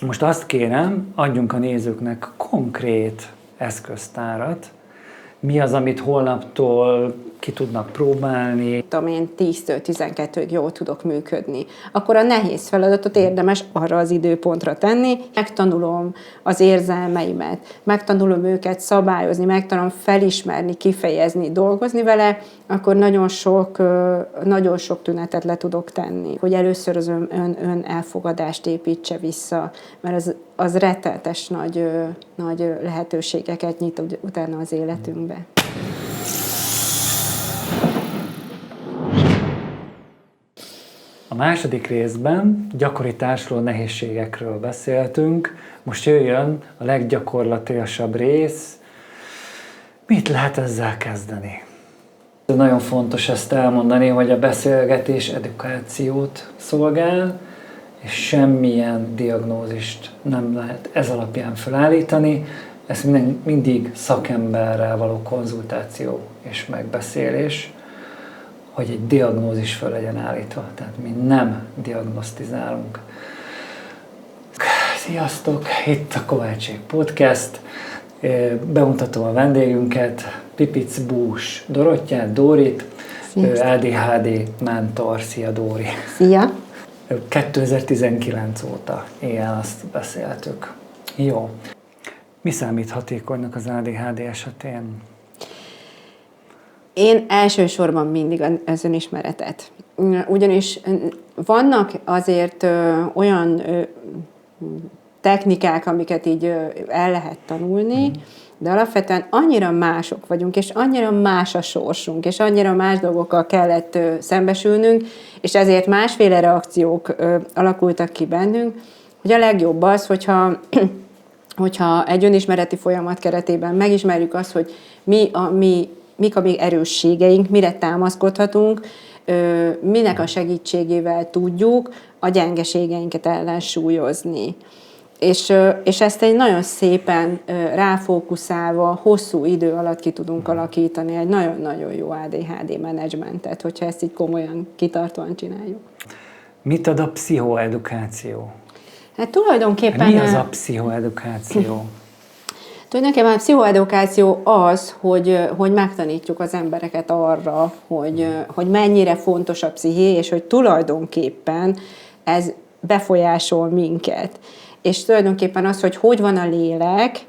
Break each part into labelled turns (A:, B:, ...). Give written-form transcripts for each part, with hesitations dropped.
A: Most azt kérem, adjunk a nézőknek konkrét eszköztárat, mi az, amit holnaptól ki tudnak próbálni.
B: Tudom én 10-től 12-ig jól tudok működni. Akkor a nehéz feladatot érdemes arra az időpontra tenni. Megtanulom az érzelmeimet, megtanulom őket szabályozni, megtanulom felismerni, kifejezni, dolgozni vele, akkor nagyon sok tünetet le tudok tenni. Hogy először az ön elfogadást építse vissza, mert az rettenetes nagy lehetőségeket nyit utána az életünkbe.
A: A második részben gyakori társuló nehézségekről beszéltünk, most jöjjön a leggyakorlatilasabb rész. Mit lehet ezzel kezdeni? Nagyon fontos ezt elmondani, hogy a beszélgetés edukációt szolgál, és semmilyen diagnózist nem lehet ez alapján felállítani. Ez mindig szakemberrel való konzultáció és megbeszélés, hogy egy diagnózis föl legyen állítva. Tehát mi nem diagnosztizálunk. Sziasztok! Itt a Kovácsék Podcast. Bemutatom a vendégünket, Pipic Bús Dorottyát, Dórit, ADHD mentor. Szia, Dóri!
B: Szia!
A: 2019 óta éjjel azt beszéltük. Jó. Mi számít hatékonynak az ADHD esetén?
B: Én elsősorban mindig az önismeretet. Ugyanis vannak azért olyan technikák, amiket így el lehet tanulni, de alapvetően annyira mások vagyunk, és annyira más a sorsunk, és annyira más dolgokkal kellett szembesülnünk, és ezért másféle reakciók alakultak ki bennünk, hogy a legjobb az, hogyha egy önismereti folyamat keretében megismerjük azt, hogy mik a még erősségeink, mire támaszkodhatunk, minek a segítségével tudjuk a gyengeségeinket ellensúlyozni. És ezt egy nagyon szépen ráfókuszálva, hosszú idő alatt ki tudunk alakítani egy nagyon-nagyon jó ADHD menedzsmentet, hogyha ezt így komolyan, kitartóan csináljuk.
A: Mit ad a pszichoedukáció?
B: Hát tulajdonképpen...
A: Mi az a pszichoedukáció?
B: Tulajdonképpen a pszichoedukáció az, hogy megtanítjuk az embereket arra, hogy mennyire fontos a psziché, és hogy tulajdonképpen ez befolyásol minket. És tulajdonképpen az, hogy van a lélek,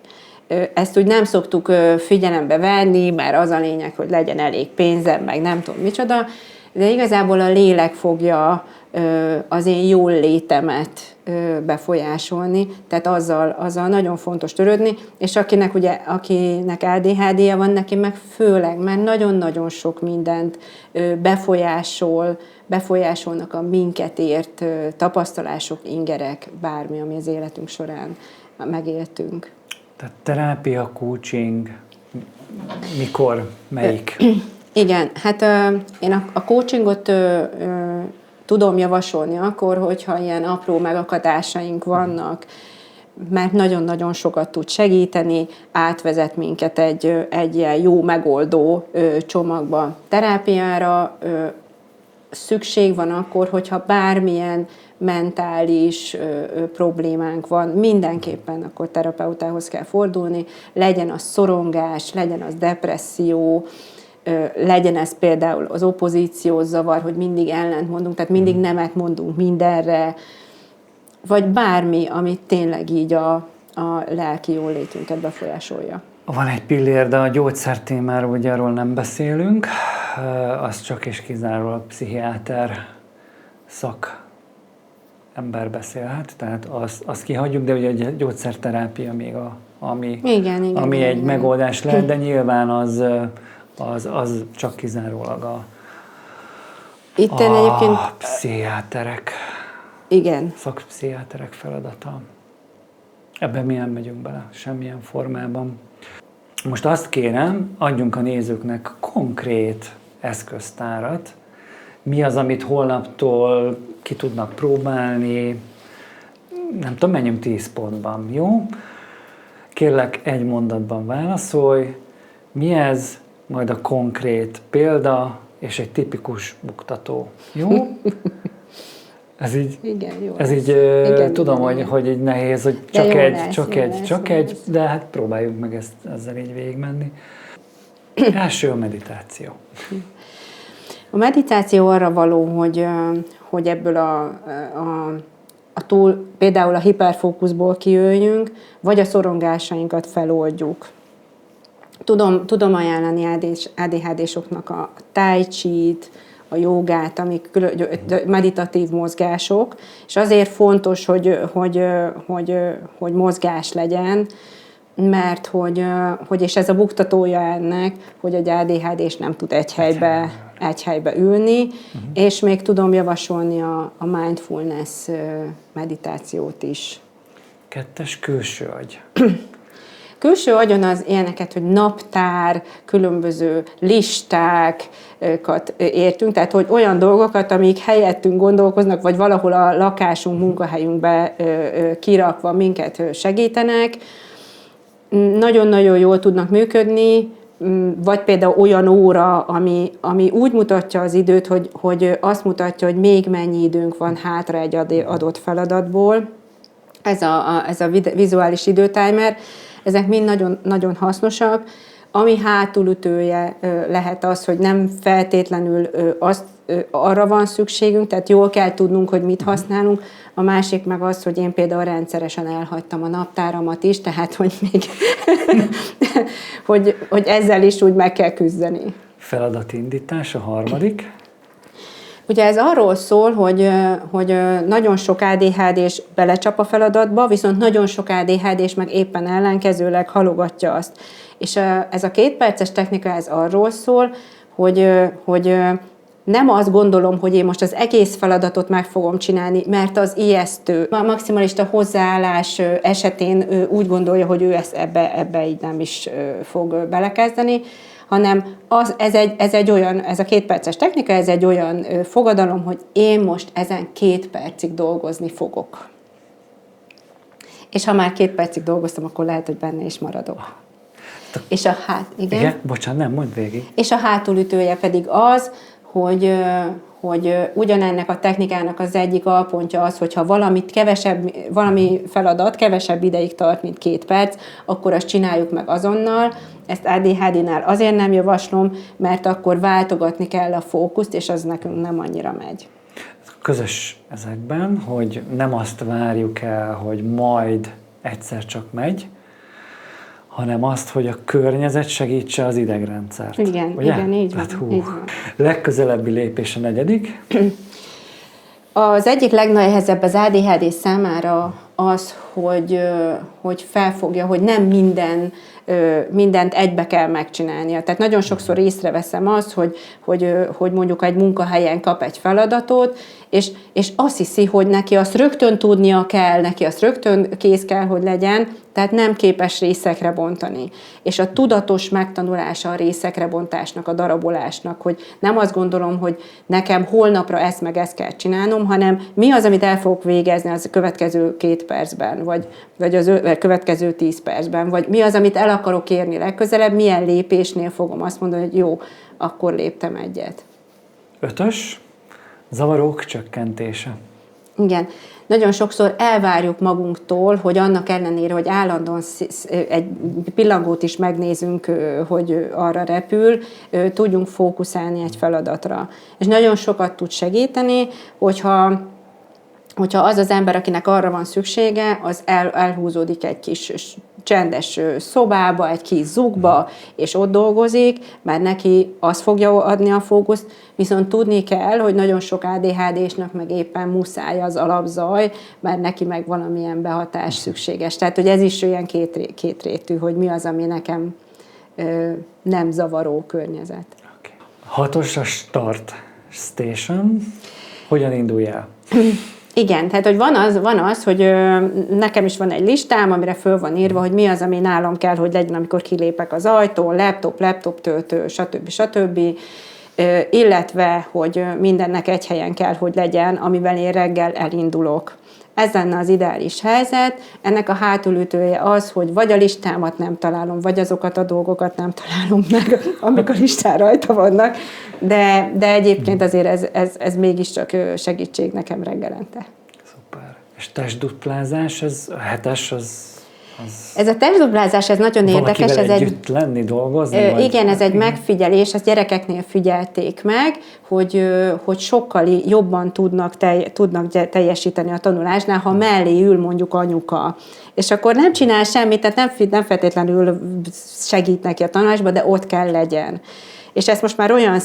B: ezt úgy nem szoktuk figyelembe venni, mert az a lényeg, hogy legyen elég pénzem, meg nem tudom micsoda, de igazából a lélek fogja az én jól létemet befolyásolni, tehát azzal nagyon fontos törődni, és akinek ADHD-je van, neki meg főleg, mert nagyon-nagyon sok mindent befolyásolnak a minket ért tapasztalások, ingerek, bármi, ami az életünk során megéltünk.
A: Tehát terápia, coaching, mikor, melyik?
B: Igen, hát én a coachingot tudom javasolni akkor, hogyha ilyen apró megakadásaink vannak, mert nagyon-nagyon sokat tud segíteni, átvezet minket egy ilyen jó megoldó csomagba. Terápiára szükség van akkor, hogyha bármilyen mentális problémánk van, mindenképpen akkor terapeutához kell fordulni, legyen az szorongás, legyen az depresszió, legyen ez például az opozíciós zavar, hogy mindig ellent mondunk, tehát mindig nemet mondunk mindenre, vagy bármi, amit tényleg így a lelki jólétünket befolyásolja.
A: Van egy pillér, de a gyógyszer témáról ugye arról nem beszélünk, az csak és kizárólag pszichiáter szakember beszélhet, tehát azt kihagyjuk, de ugye a gyógyszerterápia még ami egy megoldás lehet, de nyilván az csak kizárólag a pszichiáterek, szakpszichiáterek feladata. Ebben mi nem megyünk bele, semmilyen formában. Most azt kérem, adjunk a nézőknek konkrét eszköztárat, mi az, amit holnaptól ki tudnak próbálni, nem tudom, menjünk 10 pontban, jó? Kérlek, egy mondatban válaszolj, mi ez, majd a konkrét példa és egy tipikus buktató, jó? Ez így,
B: igen, jó
A: ez
B: lesz.
A: így
B: Igen,
A: tudom,
B: igen.
A: hogy így nehéz, hogy
B: De
A: csak
B: jó
A: egy,
B: lesz,
A: csak
B: jó
A: egy,
B: lesz,
A: csak
B: jó
A: egy,
B: lesz.
A: de hát próbáljuk meg ezzel így végigmenni. Első a meditáció.
B: A meditáció arra való, hogy ebből a túl, például a hiperfókuszból kijöjjünk, vagy a szorongásainkat feloldjuk. Tudom ajánlani ADHD-soknak a tai chi-t, a jogát, amik meditatív mozgások, és azért fontos, hogy mozgás legyen, mert hogy és ez a buktatója ennek, hogy egy ADHD-s nem tud egy helybe ülni, és még tudom javasolni a mindfulness meditációt is.
A: 2. külső agy.
B: Külső agyon az ilyeneket, hogy naptár, különböző listákat értünk, tehát hogy olyan dolgokat, amik helyettünk gondolkoznak, vagy valahol a lakásunk, munkahelyünkbe kirakva minket segítenek, nagyon-nagyon jól tudnak működni, vagy például olyan óra, ami úgy mutatja az időt, hogy azt mutatja, hogy még mennyi időnk van hátra egy adott feladatból. Ez a vizuális időtimer, ezek mind nagyon, nagyon hasznosak. Ami hátulütője lehet az, hogy nem feltétlenül arra van szükségünk, tehát jól kell tudnunk, hogy mit használunk. A másik meg az, hogy én például rendszeresen elhagytam a naptáramat is, tehát hogy még hogy ezzel is úgy meg kell küzdeni.
A: Feladatindítás a 3.
B: Ugye ez arról szól, hogy nagyon sok ADHD-s belecsap a feladatba, viszont nagyon sok ADHD-s meg éppen ellenkezőleg halogatja azt. És ez a 2 perces technika, ez arról szól, hogy nem azt gondolom, hogy én most az egész feladatot meg fogom csinálni, mert az ijesztő. A maximalista hozzáállás esetén úgy gondolja, hogy ő ebbe így nem is fog belekezdeni, hanem ez a 2 perces technika, ez egy olyan fogadalom, hogy én most ezen 2 percig dolgozni fogok. És ha már 2 percig dolgoztam, akkor lehet, hogy benne is maradok. És igen,
A: bocsánat, nem, mondd végig.
B: És a hátulütője pedig az, hogy ugyanennek a technikának az egyik alpontja az, hogyha valami feladat kevesebb ideig tart, mint 2 perc, akkor azt csináljuk meg azonnal. Ezt ADHD-nál azért nem javaslom, mert akkor váltogatni kell a fókuszt, és az nekünk nem annyira megy.
A: Közös ezekben, hogy nem azt várjuk el, hogy majd egyszer csak megy, hanem azt, hogy a környezet segítse az idegrendszert.
B: Igen,
A: ugye?
B: igen, így van.
A: Tehát,
B: Így van.
A: Legközelebbi lépés a 4.
B: Az egyik legnehezebb az ADHD számára az, hogy felfogja, hogy nem mindent egybe kell megcsinálnia. Tehát nagyon sokszor észreveszem azt, hogy mondjuk egy munkahelyen kap egy feladatot, és azt hiszi, hogy neki azt rögtön tudnia kell, neki azt rögtön kész kell, hogy legyen, tehát nem képes részekre bontani. És a tudatos megtanulása a részekre bontásnak, a darabolásnak, hogy nem azt gondolom, hogy nekem holnapra ezt meg ezt kell csinálnom, hanem mi az, amit el fogok végezni az következő 2 percben, vagy az következő 10 percben, vagy mi az, amit el akarok érni legközelebb, milyen lépésnél fogom azt mondani, hogy jó, akkor léptem egyet.
A: 5. Zavarók csökkentése.
B: Igen. Nagyon sokszor elvárjuk magunktól, hogy annak ellenére, hogy állandóan egy pillangót is megnézünk, hogy arra repül, tudjunk fókuszálni egy feladatra. És nagyon sokat tud segíteni, hogyha az az ember, akinek arra van szüksége, az elhúzódik egy kis csendes szobába, egy kis zugba, és ott dolgozik, mert neki az fogja adni a fókuszt, viszont tudni kell, hogy nagyon sok ADHD-snek meg éppen muszáj az alapzaj, mert neki meg valamilyen behatás szükséges. Tehát, hogy ez is olyan kétrétű, hogy mi az, ami nekem nem zavaró környezet.
A: 6. a Start Station. Hogyan indulj el?
B: Igen, tehát hogy van az, hogy nekem is van egy listám, amire föl van írva, hogy mi az, ami nálam kell, hogy legyen, amikor kilépek az ajtón, laptop töltő, stb. Illetve, hogy mindennek egy helyen kell, hogy legyen, amivel én reggel elindulok. ez lenne az ideális helyzet. Ennek a hátulütője az, hogy vagy a listámat nem találom, vagy azokat a dolgokat nem találom meg, amik a listán rajta vannak, de egyébként azért ez mégiscsak segítség nekem reggelente.
A: Szuper. És testduplázás, ez a 7-es,
B: Ez a testduplázás, ez nagyon érdekes. Ez
A: együtt lenni, dolgozni?
B: Igen, ez egy megfigyelés, ezt gyerekeknél figyelték meg, hogy sokkal jobban tudnak teljesíteni a tanulásnál, ha mellé ül mondjuk anyuka. És akkor nem csinál semmit, tehát nem feltétlenül segít neki a tanulásba, de ott kell legyen. És ezt most már olyan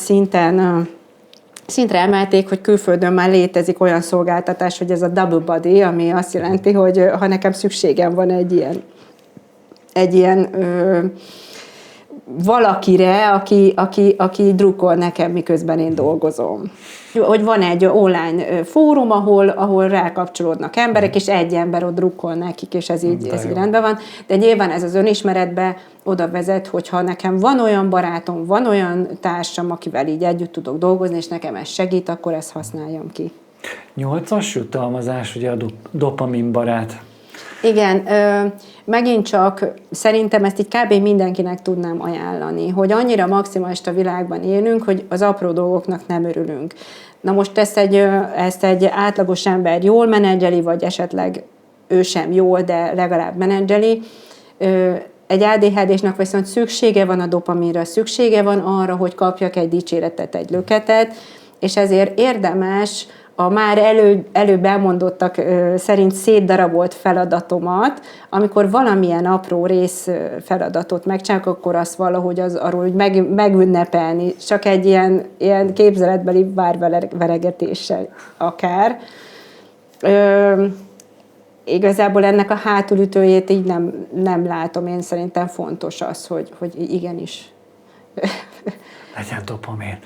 B: szintre emelték, hogy külföldön már létezik olyan szolgáltatás, hogy ez a double body, ami azt jelenti, hogy ha nekem szükségem van egy ilyen valakire, aki drukkol nekem, miközben én dolgozom. Hogy van egy online fórum, ahol rákapcsolódnak emberek, és egy ember ott drukkol nekik, és ez így rendben van. De nyilván ez az önismeretbe oda vezet, hogyha nekem van olyan barátom, van olyan társam, akivel így együtt tudok dolgozni, és nekem ez segít, akkor ezt használjam ki.
A: 8-as jutalmazás, ugye a dopamin barát.
B: Igen, megint csak szerintem ezt így kb. Mindenkinek tudnám ajánlani, hogy annyira maximalista világban élünk, hogy az apró dolgoknak nem örülünk. Na most ezt egy átlagos ember jól menedzseli, vagy esetleg ő sem jól, de legalább menedzseli. Egy ADHD-snak viszont szüksége van a dopaminra, szüksége van arra, hogy kapjak egy dicséretet, egy löketet, és ezért érdemes a már előbb elmondottak szerint szétdarabolt feladatomat, amikor valamilyen apró rész feladatot megcsinálok, akkor azt valahogy arról hogy megünnepelni, csak egy ilyen képzeletbeli várveregetéssel akár. Igazából ennek a hátulütőjét így nem látom. Én szerintem fontos az, hogy igenis.
A: Legyen dopamin.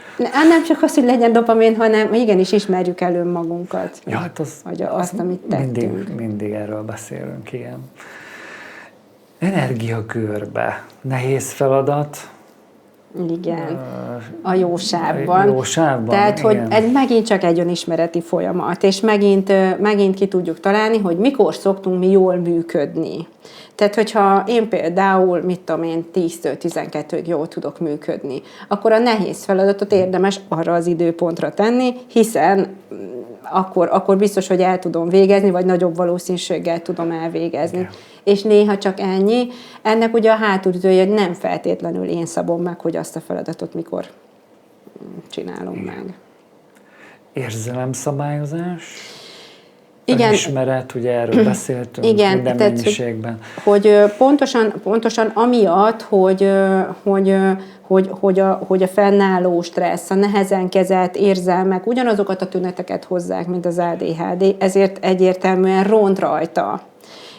B: Nem csak az, hogy legyen dopamin, hanem igenis ismerjük el önmagunkat.
A: Ja, hát
B: azt, amit tettünk.
A: Mindig erről beszélünk, igen. Energiagörbe. Nehéz feladat.
B: Igen, a jó sávban.
A: Jó sávban,
B: tehát,
A: igen.
B: hogy ez megint csak egy önismereti folyamat, és megint ki tudjuk találni, hogy mikor szoktunk mi jól működni. Tehát, hogyha én például, 10-től 12-ig jól tudok működni, akkor a nehéz feladatot érdemes arra az időpontra tenni, hiszen akkor biztos, hogy el tudom végezni, vagy nagyobb valószínűséggel tudom elvégezni. Okay. És néha csak ennyi. Ennek ugye a hátulütője, hogy nem feltétlenül én szabom meg, hogy azt a feladatot mikor csinálom meg.
A: Érzelemszabályozás?
B: Igen.
A: Önismeret, ugye erről beszéltünk,
B: igen,
A: minden
B: tehát,
A: mennyiségben.
B: Hogy pontosan amiatt, hogy a fennálló stressz, a nehezen kezelt érzelmek ugyanazokat a tüneteket hozzák, mint az ADHD, ezért egyértelműen ront rajta.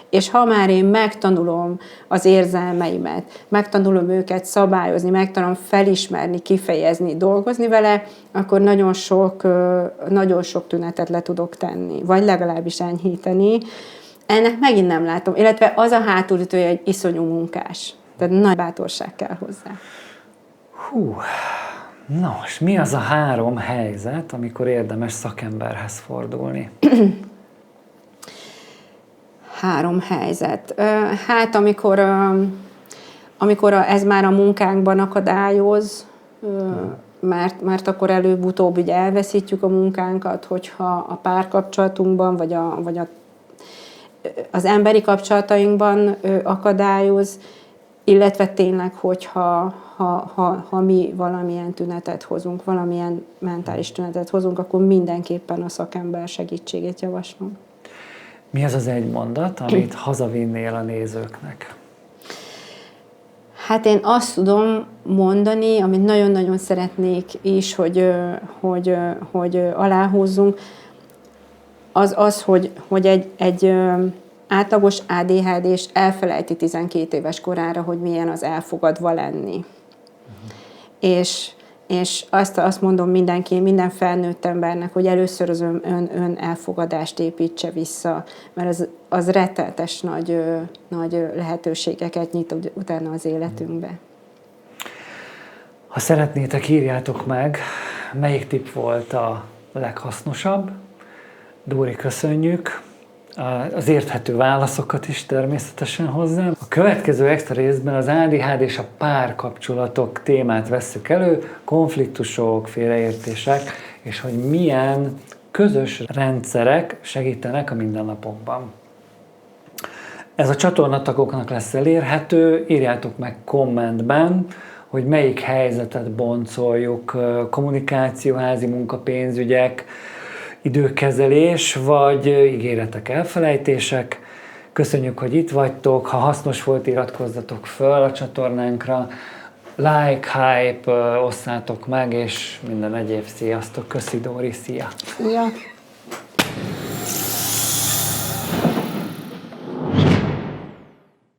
B: És ha már én megtanulom az érzelmeimet, megtanulom őket szabályozni, megtanulom felismerni, kifejezni, dolgozni vele, akkor nagyon sok tünetet le tudok tenni, vagy legalábbis enyhíteni. Ennek megint nem látom, illetve az a hátulütője egy iszonyú munkás. Tehát nagy bátorság kell hozzá.
A: Nos, mi az a 3 helyzet, amikor érdemes szakemberhez fordulni?
B: 3 helyzet. Hát amikor ez már a munkánkban akadályoz, mert akkor előbb-utóbb ugye elveszítjük a munkánkat, hogyha a párkapcsolatunkban, vagy az emberi kapcsolatainkban akadályoz, illetve tényleg, hogyha mi valamilyen tünetet hozunk, valamilyen mentális tünetet hozunk, akkor mindenképpen a szakember segítségét javaslom.
A: Mi az az egy mondat, amit hazavinnél a nézőknek?
B: Hát én azt tudom mondani, amit nagyon-nagyon szeretnék is, hogy aláhúzzunk, az, hogy egy átlagos ADHD-s elfelejti 12 éves korára, hogy milyen az elfogadva lenni. És azt mondom minden felnőtt embernek, hogy először az ön elfogadást építse vissza, mert az rettenetes nagy lehetőségeket nyit utána az életünkbe.
A: Ha szeretnétek, írjátok meg, melyik tipp volt a leghasznosabb. Dóri, köszönjük. az érthető válaszokat is természetesen hozzám. A következő extra részben az ADHD és a párkapcsolatok témát vesszük elő, konfliktusok, félreértések, és hogy milyen közös rendszerek segítenek a mindennapokban. Ez a csatornatagoknak lesz elérhető, írjátok meg kommentben, hogy melyik helyzetet boncoljuk, kommunikáció, házi munka, pénzügyek, időkezelés, vagy ígéretek, elfelejtések. Köszönjük, hogy itt vagytok, ha hasznos volt, iratkozzatok föl a csatornánkra, like, hype, osszátok meg, és minden egyéb. Sziasztok, köszi Dóri, szia!
B: Ja.